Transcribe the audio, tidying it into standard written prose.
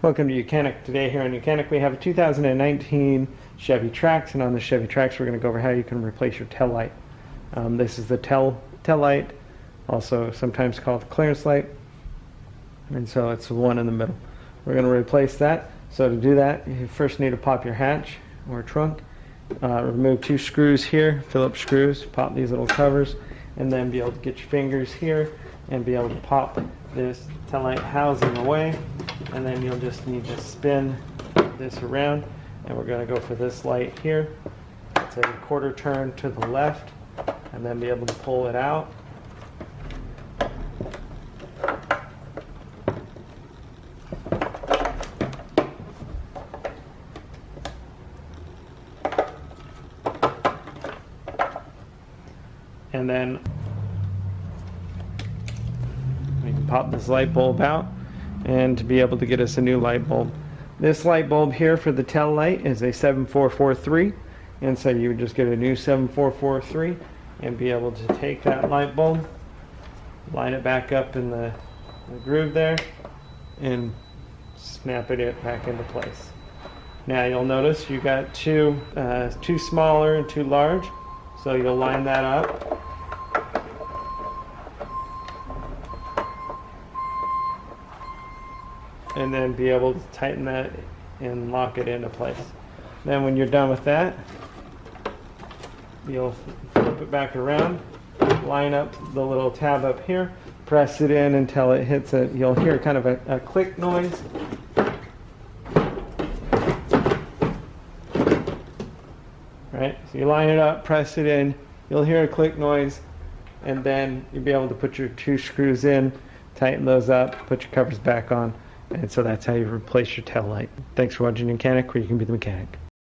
Welcome to YOUCANIC. Today here on YOUCANIC we have a 2019 Chevy Trax, and on the Chevy Trax we're going to go over how you can replace your tail light. This is the tail light, also sometimes called the clearance light, and so it's the one in the middle. We're going to replace that. So to do that, you first need to pop your hatch or trunk, remove 2 screws here, Phillips screws, pop these little covers, and then be able to get your fingers here and be able to pop this tail light housing away, and then you'll just need to spin this around, and we're going to go for this light here. It's a quarter turn to the left, and then be able to pull it out. And then we can pop this light bulb out, and to be able to get us a new light bulb. This light bulb here for the tail light is a 7443, and so you would just get a new 7443 and be able to take that light bulb, line it back up in the groove there, and snap it back into place. Now you'll notice you got two smaller and 2 large, so you'll line that up. And then be able to tighten that and lock it into place. Then when you're done with that, you'll flip it back around, line up the little tab up here, press it in until it hits it. You'll hear kind of a click noise. Right? So you line it up, press it in, you'll hear a click noise, and then you'll be able to put your 2 screws in, tighten those up, put your covers back on. And so that's how you replace your tail light. Thanks for watching YOUCANIC, where you can be the mechanic.